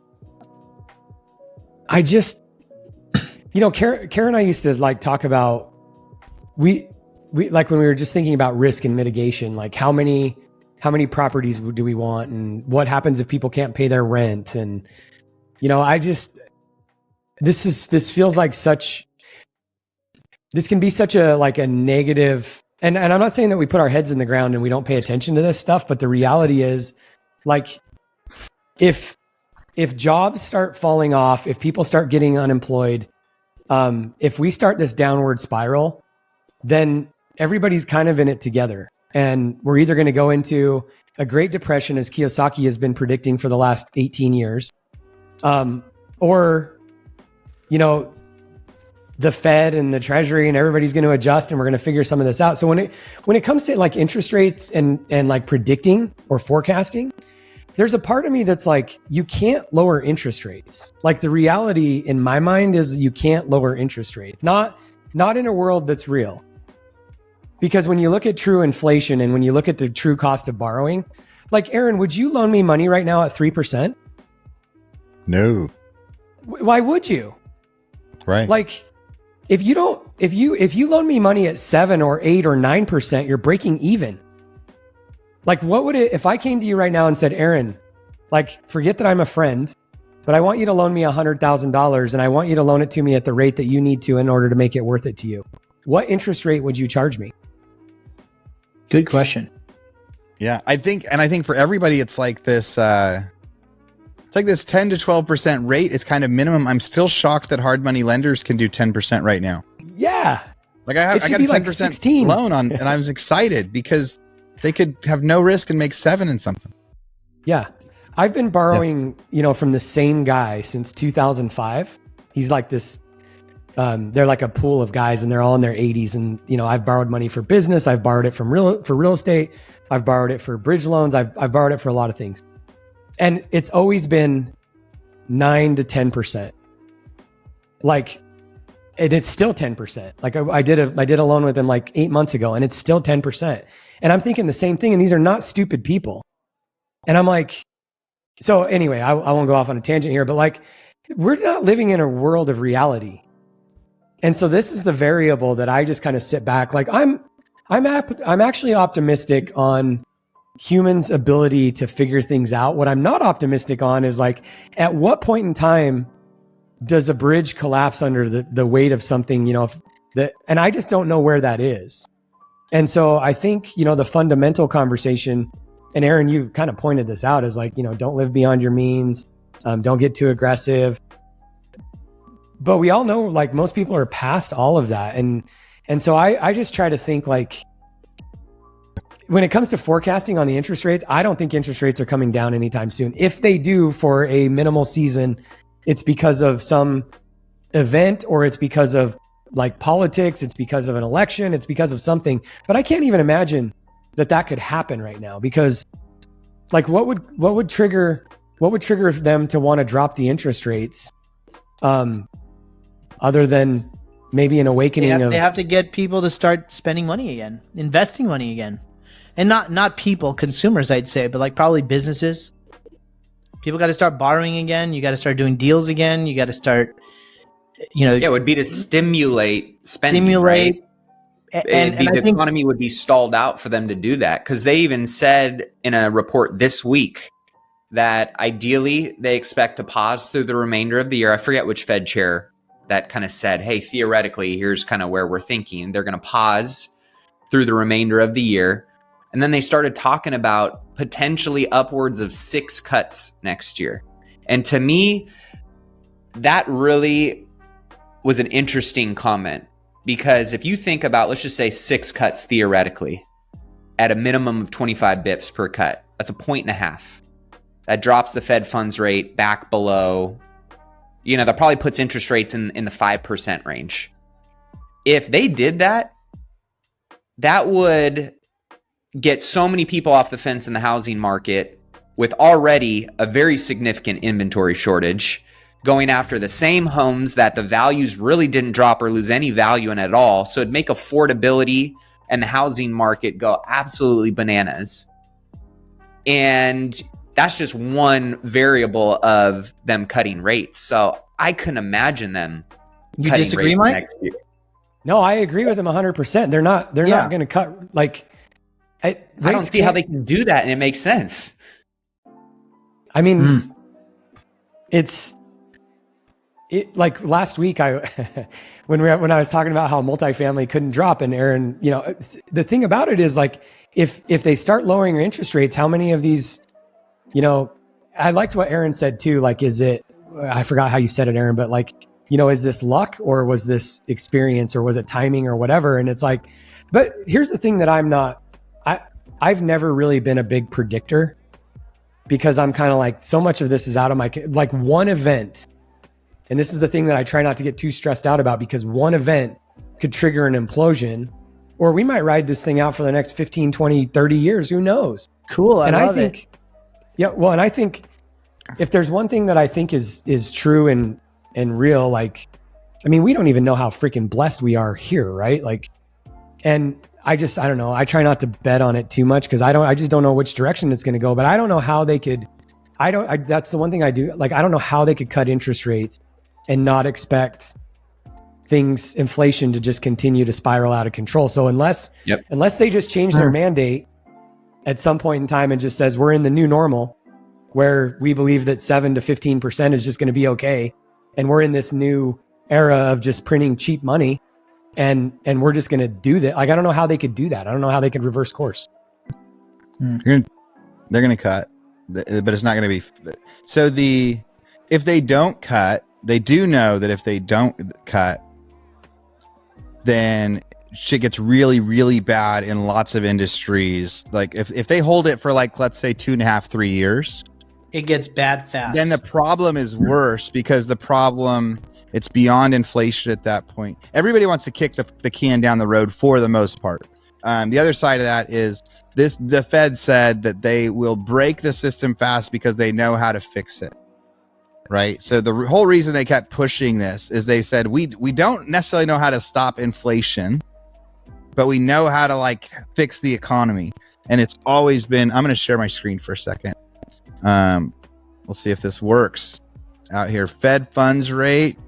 I just, Karen and I used to like talk about, we like when we were just thinking about risk and mitigation, like how many properties do we want and what happens if people can't pay their rent? And, this feels like this can be such a like a negative, and I'm not saying that we put our heads in the ground and we don't pay attention to this stuff, but the reality is, like, if jobs start falling off, if people start getting unemployed, if we start this downward spiral, then everybody's kind of in it together. And we're either going to go into a Great Depression, as Kiyosaki has been predicting for the last 18 years, or, the Fed and the Treasury and everybody's going to adjust and we're going to figure some of this out. So when it comes to like interest rates and like predicting or forecasting, there's a part of me that's like, you can't lower interest rates. Like the reality in my mind is you can't lower interest rates, not in a world that's real. Because when you look at true inflation and when you look at the true cost of borrowing, like, Aaron, would you loan me money right now at 3%? No. Why would you? Right. Like, if you loan me money at 7 or 8 or 9%, you're breaking even. Like, what would it, if I came to you right now and said, Aaron, like, forget that I'm a friend, but I want you to loan me $100,000 and I want you to loan it to me at the rate that you need to in order to make it worth it to you. What interest rate would you charge me? Good question. Yeah, I think for everybody, it's like this, it's like this 10 to 12% rate is kind of minimum. I'm still shocked that hard money lenders can do 10% right now. Yeah. Like I got a 10% loan on, and I was excited because they could have no risk and make 7 and something. Yeah. I've been borrowing, from the same guy since 2005. He's like this, they're like a pool of guys and they're all in their 80s. And, I've borrowed money for business. I've borrowed it for real estate. I've borrowed it for bridge loans. I've borrowed it for a lot of things. And it's always been 9 to 10%. Like, and it's still 10%. Like I did a loan with him like 8 months ago and it's still 10%. And I'm thinking the same thing. And these are not stupid people. And I'm like, so anyway, I won't go off on a tangent here, but like, we're not living in a world of reality. And so this is the variable that I just kind of sit back. Like I'm actually optimistic on humans' ability to figure things out. What I'm not optimistic on is like, at what point in time does a bridge collapse under the weight of something, And I just don't know where that is. And so I think, the fundamental conversation, and Aaron, you've kind of pointed this out, is like, don't live beyond your means. Don't get too aggressive. But we all know, like, most people are past all of that. And so I just try to think, like, when it comes to forecasting on the interest rates, I don't think interest rates are coming down anytime soon. If they do for a minimal season, it's because of some event, or it's because of like politics, it's because of an election, it's because of something. But I can't even imagine that could happen right now, because like what would trigger them to want to drop the interest rates, other than maybe an awakening they have to get people to start spending money again, investing money again. And not people, consumers, I'd say, but like probably businesses. People got to start borrowing again. You got to start doing deals again. You got to start, it would be to stimulate spending, right? And the economy would be stalled out for them to do that, because they even said in a report this week that ideally they expect to pause through the remainder of the year. I forget which Fed chair that kind of said, hey, theoretically, here's kind of where we're thinking. They're going to pause through the remainder of the year. And then they started talking about potentially upwards of 6 cuts next year. And to me, that really was an interesting comment, because if you think about, let's just say 6 cuts theoretically at a minimum of 25 bips per cut, that's 1.5 points. That drops the Fed funds rate back below, that probably puts interest rates in the 5% range. If they did that, that would get so many people off the fence in the housing market, with already a very significant inventory shortage, going after the same homes that the values really didn't drop or lose any value in at all. So it'd make affordability and the housing market go absolutely bananas. And that's just one variable of them cutting rates. So I couldn't imagine them You cutting disagree, rates Mike? next year. No, I agree with him 100%. They're not going to cut, like, I don't see how they can do that, and it makes sense. I mean, like last week, when I was talking about how multifamily couldn't drop, and Aaron, the thing about it is, like, if they start lowering your interest rates, how many of these, I liked what Aaron said too. Like, I forgot how you said it, Aaron, but like, is this luck, or was this experience, or was it timing, or whatever? And it's like, but here's the thing that I've never really been a big predictor, because I'm kind of like, so much of this is out of my, like, one event. And this is the thing that I try not to get too stressed out about, because one event could trigger an implosion, or we might ride this thing out for the next 15, 20, 30 years. Who knows? Cool. I think, yeah. Well, and I think if there's one thing that I think is true and real, like, I mean, we don't even know how freaking blessed we are here. Right. Like, and I don't know. I try not to bet on it too much, because I just don't know which direction it's going to go, but I don't know how they could, that's the one thing I do. Like, I don't know how they could cut interest rates and not expect inflation to just continue to spiral out of control. So unless they just change their mandate at some point in time and just says, we're in the new normal, where we believe that 7 to 15% is just going to be okay, and we're in this new era of just printing cheap money, and we're just going to do that. Like, I don't know how they could do that. I don't know how they could reverse course. They're going to cut, but it's not going to be. So if they don't cut, they do know that if they don't cut, then shit gets really, really bad in lots of industries. Like if they hold it for, like, let's say 2.5, 3 years, it gets bad fast. Then the problem is worse, because it's beyond inflation at that point. Everybody wants to kick the can down the road for the most part. The other side of that is the Fed said that they will break the system fast because they know how to fix it. Right. So the whole reason they kept pushing this is they said, we don't necessarily know how to stop inflation, but we know how to, like, fix the economy. And it's always been, I'm going to share my screen for a second. We'll see if this works out here. Fed funds rate.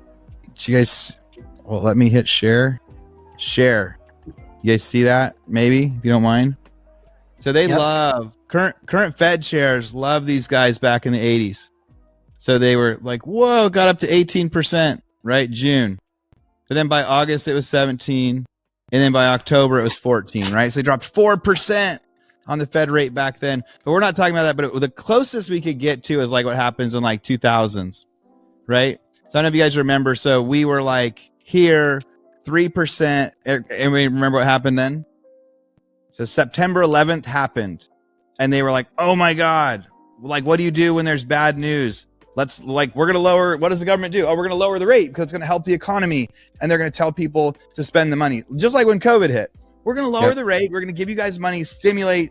You guys, well, let me hit share. You guys see that? Maybe, if you don't mind. So they love current Fed chairs, love these guys back in the 80s. So they were like, whoa, got up to 18%, right? June. but then by August it was 17, and then by October it was 14, right? So they dropped 4% on the Fed rate back then. But we're not talking about that, but the closest we could get to is like what happens in like 2000s, right? So I don't know if you guys remember. So we were like here, 3%. And we remember what happened then? So September 11th happened. And they were like, oh my God, like, what do you do when there's bad news? We're going to lower, what does the government do? Oh, we're going to lower the rate because it's going to help the economy. And they're going to tell people to spend the money. Just like when COVID hit, we're going to lower the rate. We're going to give you guys money, stimulate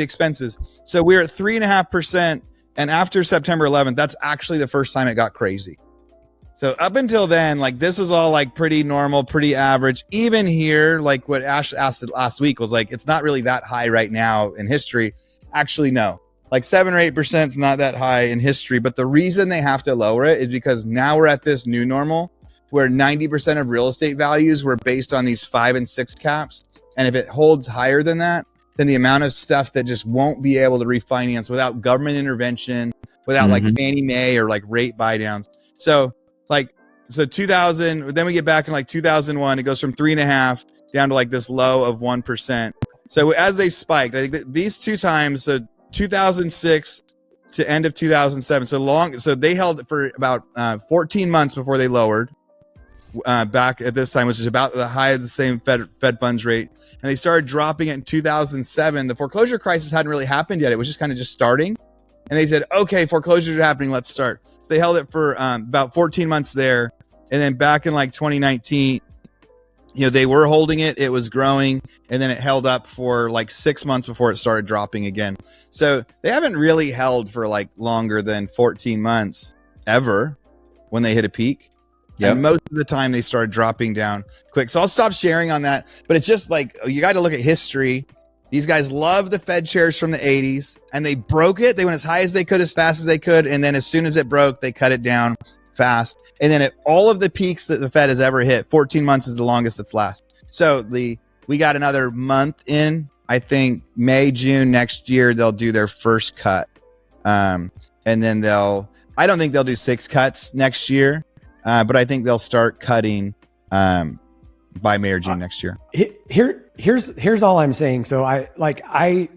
expenses. So we're at 3.5%. And after September 11th, that's actually the first time it got crazy. So up until then, like this was all like pretty normal, pretty average. Even here, like what Ash asked last week was like, it's not really that high right now in history. Actually, no, like 7 or 8% is not that high in history. But the reason they have to lower it is because now we're at this new normal where 90% of real estate values were based on these 5 and 6 caps. And if it holds higher than that, then the amount of stuff that just won't be able to refinance without government intervention, without like Fannie Mae or like rate buy downs. So 2000, then we get back in like 2001, it goes from 3.5 down to like this low of 1%. So as they spiked, I think that these two times, so 2006 to end of 2007, so they held for about 14 months before they lowered back at this time, which is about the high of the same Fed funds rate. And they started dropping it in 2007. The foreclosure crisis hadn't really happened yet. It was just kind of just starting. And they said, okay, foreclosures are happening. Let's start. So they held it for about 14 months there. And then back in like 2019, they were holding it. It was growing. And then it held up for like 6 months before it started dropping again. So they haven't really held for like longer than 14 months ever when they hit a peak. Yep. And most of the time they started dropping down quick. So I'll stop sharing on that. But it's just like, you got to look at history. These guys love the Fed chairs from the 80s, and they broke it. They went as high as they could, as fast as they could. And then as soon as it broke, they cut it down fast. And then at all of the peaks that the Fed has ever hit, 14 months is the longest it's last. So we got another month in, I think May, June next year, they'll do their first cut. And then I don't think they'll do 6 cuts next year, but I think they'll start cutting by May or June next year. Here's all I'm saying. So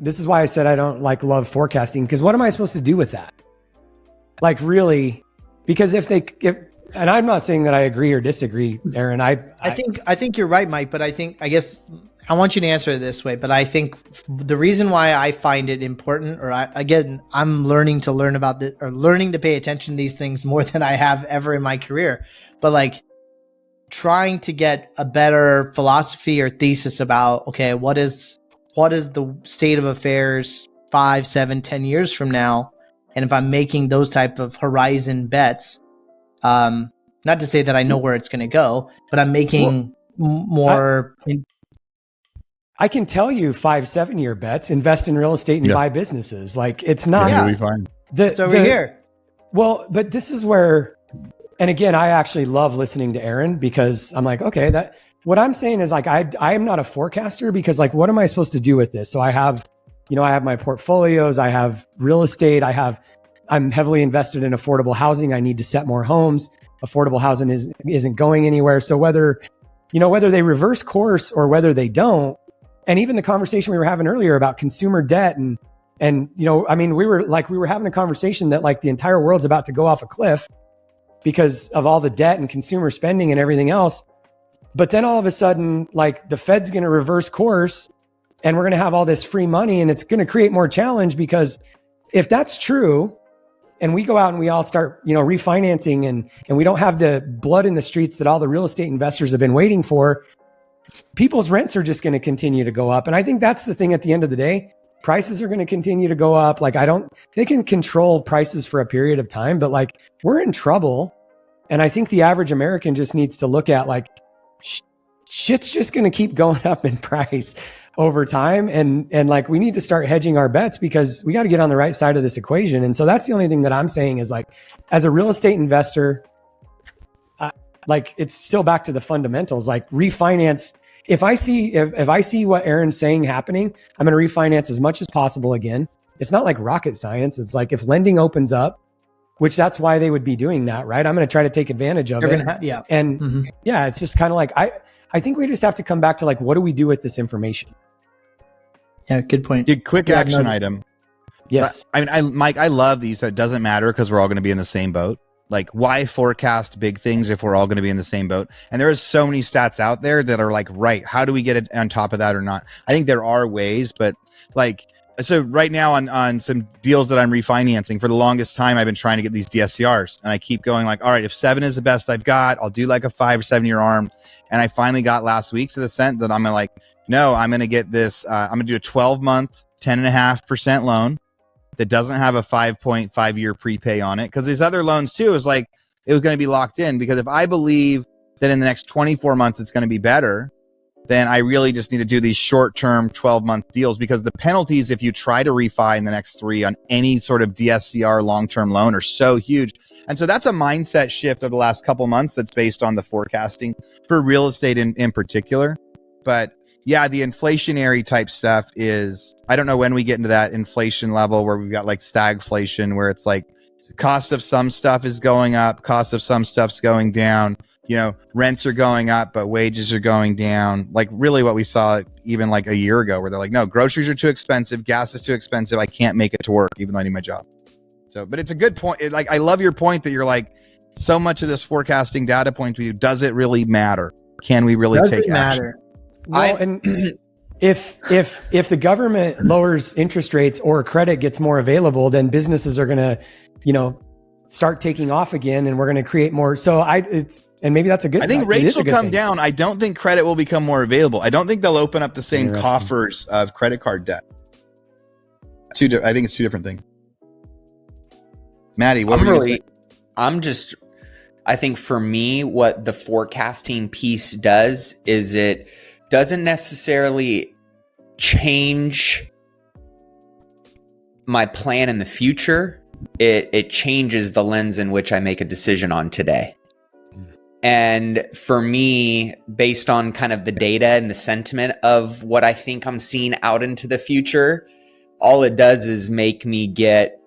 this is why I said I don't love forecasting, because what am I supposed to do with that? Like really, because if and I'm not saying that I agree or disagree, Aaron. I think you're right, Mike, but I guess I want you to answer it this way, but I think the reason why I find it important, I'm learning to learn about this, or learning to pay attention to these things more than I have ever in my career, but like trying to get a better philosophy or thesis about, okay, what is the state of affairs 5, 7, 10 years from now? And if I'm making those type of horizon bets, not to say that I know where it's going to go, but I'm making I can tell you 5-7 year bets, invest in real estate and buy businesses. Like it's not. Yeah, you'll be fine. It's over here. Well, but this is where, and again, I actually love listening to Aaron, because I'm like, okay, what I'm saying is like, I am not a forecaster, because like, what am I supposed to do with this? So I have my portfolios, I have real estate, I'm heavily invested in affordable housing. I need to set more homes. Affordable housing isn't going anywhere. So whether they reverse course or whether they don't, and even the conversation we were having earlier about consumer debt and we were having a conversation that like the entire world's about to go off a cliff because of all the debt and consumer spending and everything else. But then all of a sudden, like the Fed's going to reverse course and we're going to have all this free money, and it's going to create more challenge, because if that's true and we go out and we all start, refinancing and we don't have the blood in the streets that all the real estate investors have been waiting for, people's rents are just going to continue to go up. And I think that's the thing at the end of the day. Prices are going to continue to go up. Like they can control prices for a period of time, but like we're in trouble. And I think the average American just needs to look at like, shit's just going to keep going up in price over time. And like, we need to start hedging our bets, because we got to get on the right side of this equation. And so that's the only thing that I'm saying is like, as a real estate investor, like it's still back to the fundamentals, like refinance. If I see what Aaron's saying happening, I'm going to refinance as much as possible again. It's not like rocket science. It's like if lending opens up which that's why they would be doing that, right? I'm going to try to take advantage of it. Yeah. And yeah, it's just kind of like, I think we just have to come back to like, what do we do with this information? Yeah, good point. Quick action item. Yes. I mean, Mike, I love that you said it doesn't matter because we're all going to be in the same boat. Like, why forecast big things if we're all going to be in the same boat? And there is so many stats out there that are like, right, how do we get it on top of that or not? I think there are ways, but like, so right now on some deals that I'm refinancing, for the longest time, I've been trying to get these DSCRs, and I keep going like, all right, if 7 is the best I've got, I'll do like a 5 or 7 year ARM. And I finally got last week to the cent that I'm like, no, I'm going to get this. I'm going to do a 12-month, 10.5% loan that doesn't have a 5.5 year prepay on it. Because these other loans too is like, it was going to be locked in. Because if I believe that in the next 24 months, it's going to be better, then I really just need to do these short-term 12-month deals, because the penalties, if you try to refi in the next 3 on any sort of DSCR long-term loan, are so huge. And so that's a mindset shift of the last couple months that's based on the forecasting for real estate in particular. But yeah, the inflationary type stuff is, I don't know when we get into that inflation level where we've got like stagflation, where it's like cost of some stuff is going up, cost of some stuff's going down, you know, rents are going up, but wages are going down. Like really what we saw even like a year ago, where they're like, no, groceries are too expensive, gas is too expensive, I can't make it to work even though I need my job. So, but it's a good point. Like, I love your point that you're like, so much of this forecasting data point to you, does it really matter? Can we really take action? Well, and if the government lowers interest rates or credit gets more available, then businesses are going to, you know, start taking off again, and we're going to create more. So and maybe that's a good. I think rates will come down. I don't think credit will become more available. I don't think they'll open up the same coffers of credit card debt. I think it's two different things. Maddie, what were you saying? I think for me, what the forecasting piece does is it doesn't necessarily change my plan in the future. It changes the lens in which I make a decision on today. And for me, based on kind of the data and the sentiment of what I think I'm seeing out into the future, all it does is make me get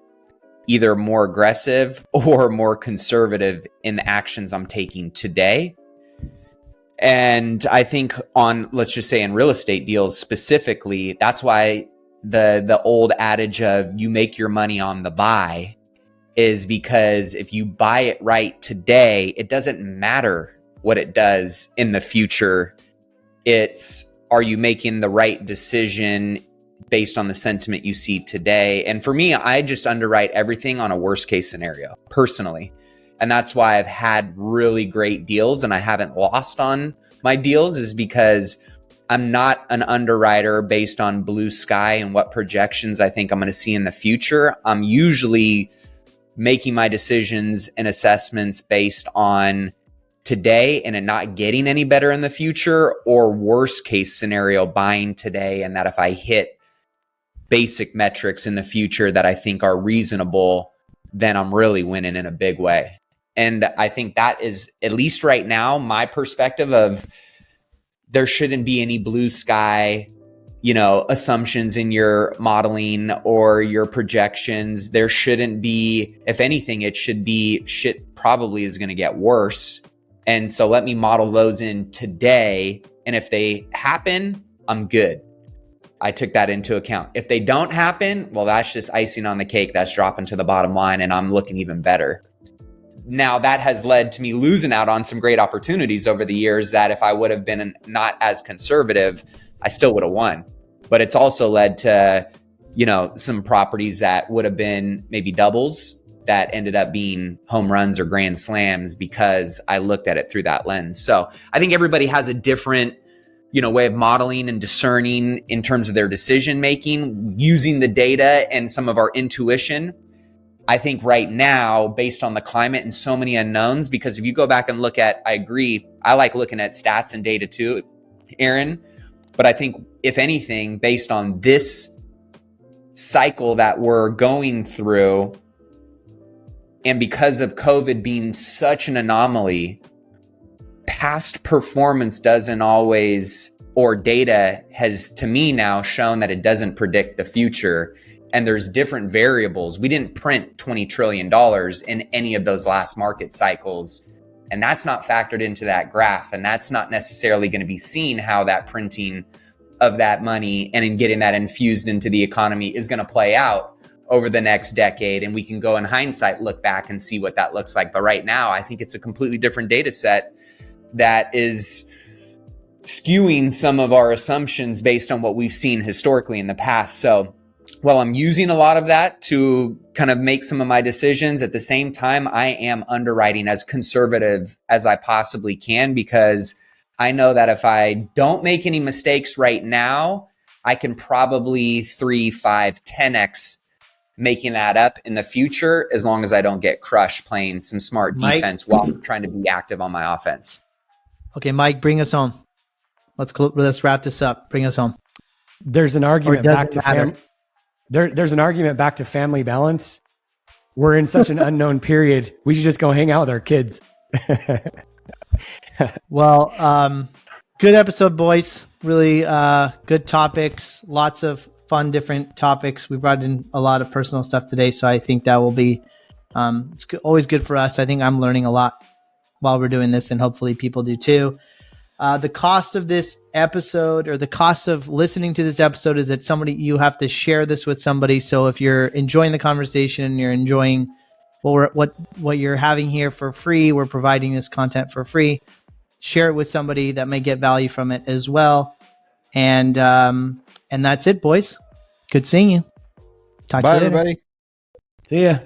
either more aggressive or more conservative in the actions I'm taking today. And I think let's just say in real estate deals specifically, that's why the old adage of you make your money on the buy is because if you buy it right today, it doesn't matter what it does in the future. It's, are you making the right decision based on the sentiment you see today? And for me, I just underwrite everything on a worst case scenario personally. And that's why I've had really great deals and I haven't lost on my deals, is because I'm not an underwriter based on blue sky and what projections I think I'm going to see in the future. I'm usually making my decisions and assessments based on today and it not getting any better in the future, or worst case scenario buying today, and that if I hit basic metrics in the future that I think are reasonable, then I'm really winning in a big way. And I think that is, at least right now, my perspective of there shouldn't be any blue sky, you know, assumptions in your modeling or your projections. There shouldn't be, if anything, it should be shit probably is going to get worse. And so let me model those in today. And if they happen, I'm good. I took that into account. If they don't happen, well, that's just icing on the cake. That's dropping to the bottom line and I'm looking even better. Now that has led to me losing out on some great opportunities over the years that if I would have been not as conservative, I still would have won. But it's also led to, you know, some properties that would have been maybe doubles that ended up being home runs or grand slams because I looked at it through that lens. So I think everybody has a different, you know, way of modeling and discerning in terms of their decision making, using the data and some of our intuition. I think right now, based on the climate and so many unknowns, because if you go back and look at, I agree, I like looking at stats and data too, Aaron, but I think if anything, based on this cycle that we're going through, and because of COVID being such an anomaly, past performance doesn't always, or data has to me now shown that it doesn't predict the future. and there's different variables. We didn't print $20 trillion in any of those last market cycles. And that's not factored into that graph. And that's not necessarily going to be seen how that printing of that money and in getting that infused into the economy is going to play out over the next decade. And we can go in hindsight, look back and see what that looks like. But right now, I think it's a completely different data set that is skewing some of our assumptions based on what we've seen historically in the past. So while I'm using a lot of that to kind of make some of my decisions, at the same time, I am underwriting as conservative as I possibly can, because I know that if I don't make any mistakes right now, I can probably 3, 5, 10x making that up in the future, as long as I don't get crushed playing some smart defense while trying to be active on my offense. Okay, Mike, bring us home. Let's wrap this up. Bring us home. There's an argument back to there's an argument back to family balance. We're in such an unknown period. We should just go hang out with our kids. Well, good episode, boys. Really good topics. Lots of fun, different topics. We brought in a lot of personal stuff today, so I think that will be it's always good for us. I think I'm learning a lot while we're doing this, and hopefully people do too. The cost of this episode, or the cost of listening to this episode, is that you have to share this with somebody. So if you're enjoying the conversation, you're enjoying what you're having here for free, we're providing this content for free. Share it with somebody that may get value from it as well. And that's it, boys. Good seeing you. Bye, everybody. See ya.